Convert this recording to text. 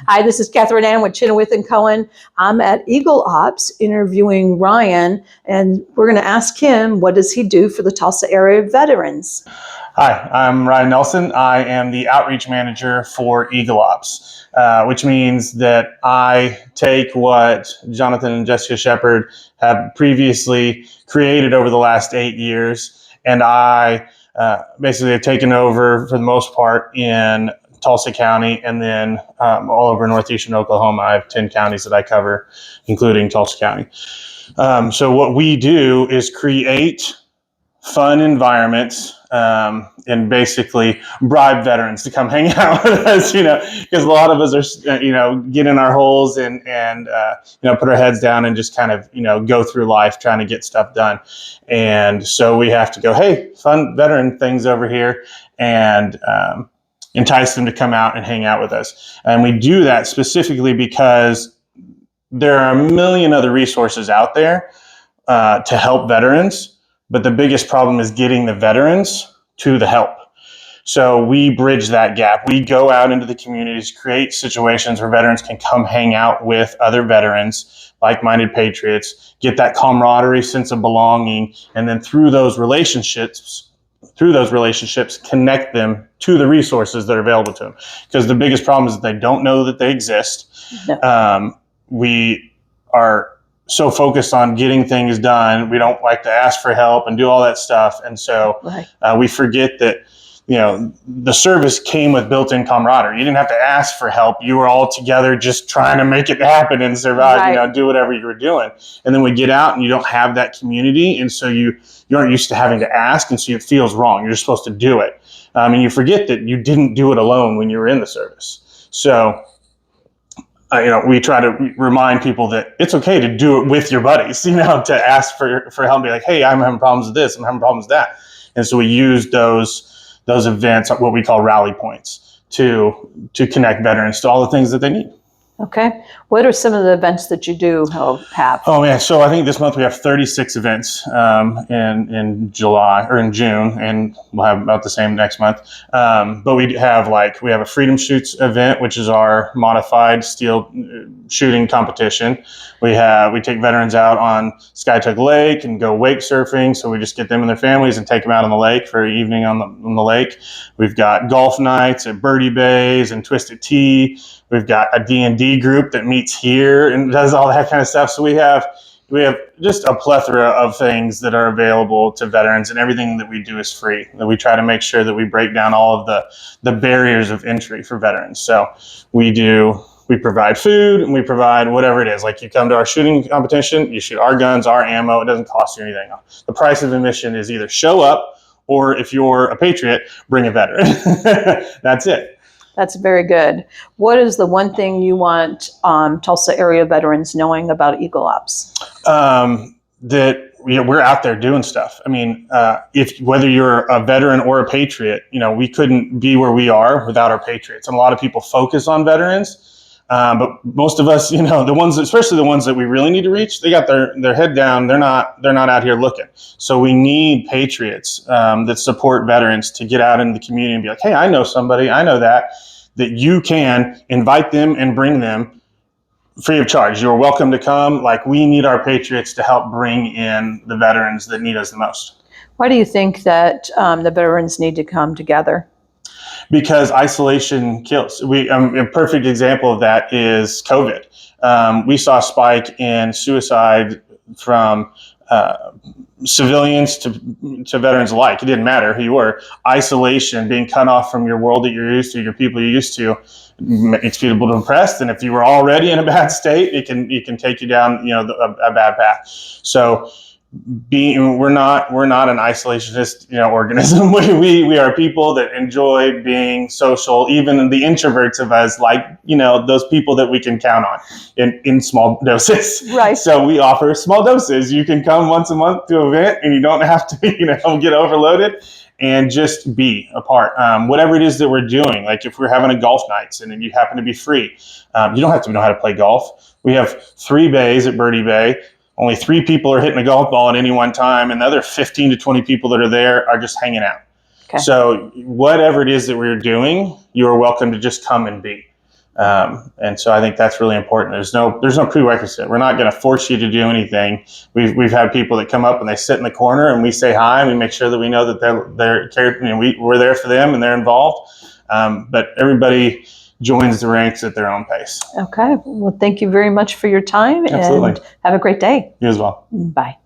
Hi, this is Catherine Ann with Chenoweth and Cohen. I'm at Eagle Ops interviewing Ryan, and we're going to ask him, what does he do for the Tulsa area veterans? Hi, I'm Ryan Nelson. I am the outreach manager for Eagle Ops, which means that I take what Jonathan and Jessica Shepard have previously created over the last 8 years, and I basically have taken over for the most part in Tulsa County, and then all over northeastern Oklahoma. I have 10 counties that I cover, including Tulsa County. So what we do is create fun environments and basically bribe veterans to come hang out with us, because a lot of us are, get in our holes and put our heads down and just kind of, go through life trying to get stuff done. And so we have to go, hey, fun veteran things over here, and entice them to come out and hang out with us. And we do that specifically because there are a million other resources out there to help veterans. But the biggest problem is getting the veterans to the help. So we bridge that gap. We go out into the communities, create situations where veterans can come hang out with other veterans, like-minded patriots, get that camaraderie, sense of belonging, and then through those relationships, connect them to the resources that are available to them. Because the biggest problem is that they don't know that they exist. No. We are so focused on getting things done, we don't like to ask for help and do all that stuff. And so we forget that, the service came with built-in camaraderie. You didn't have to ask for help. You were all together just trying to make it happen and survive, do whatever you were doing. And then we get out and you don't have that community. And so you aren't used to having to ask. And so it feels wrong. You're just supposed to do it. And you forget that you didn't do it alone when you were in the service. So we try to remind people that it's okay to do it with your buddies, to ask for help, be like, hey, I'm having problems with this, I'm having problems with that. And so we use those events, what we call rally points, to connect veterans to all the things that they need. Okay. What are some of the events that you do have? Oh man, so I think this month we have 36 events in July or in June, and we'll have about the same next month. But we have a Freedom Shoots event, which is our modified steel shooting competition. We take veterans out on Skytuck Lake and go wake surfing. So we just get them and their families and take them out on the lake for an evening on the lake. We've got golf nights at Birdie Bays and Twisted Tea. We've got a D&D group that meets here and does all that kind of stuff. So we have just a plethora of things that are available to veterans, and everything that we do is free. And we try to make sure that we break down all of the barriers of entry for veterans. So we provide food, and we provide whatever it is. Like, you come to our shooting competition, you shoot our guns, our ammo, it doesn't cost you anything. The price of admission is either show up, or if you're a patriot, bring a veteran. That's it. That's very good. What is the one thing you want Tulsa area veterans knowing about Eagle Ops? That we're out there doing stuff. I mean, whether you're a veteran or a patriot, we couldn't be where we are without our patriots. And a lot of people focus on veterans, but most of us, the ones, especially the ones that we really need to reach, they got their head down. They're not out here looking. So we need patriots that support veterans to get out into the community and be like, hey, I know somebody, I know that you can invite them and bring them free of charge. You're welcome to come. We need our patriots to help bring in the veterans that need us the most. Why do you think that the veterans need to come together? Because isolation kills. A perfect example of that is COVID. We saw a spike in suicide from civilians to veterans alike. It didn't matter who you were. Isolation, being cut off from your world that you're used to, your people you're used to, makes people depressed. And if you were already in a bad state, it can take you down, a bad path. So we're not an isolationist organism. We are people that enjoy being social. Even the introverts of us those people that we can count on in small doses. Right. So we offer small doses. You can come once a month to an event, and you don't have to get overloaded, and just be a part. Whatever it is that we're doing, like if we're having a golf nights and you happen to be free, you don't have to know how to play golf. We have 3 bays at Birdie Bay. Only 3 people are hitting a golf ball at any one time, and the other 15 to 20 people that are there are just hanging out. Okay. So whatever it is that we're doing, you are welcome to just come and be. And so I think that's really important. There's no prerequisite. We're not going to force you to do anything. We've had people that come up and they sit in the corner and we say hi and we make sure that we know that they're cared, we're there for them and they're involved. But everybody joins the ranks at their own pace. Okay. Well, thank you very much for your time. Absolutely. And have a great day. You as well. Bye.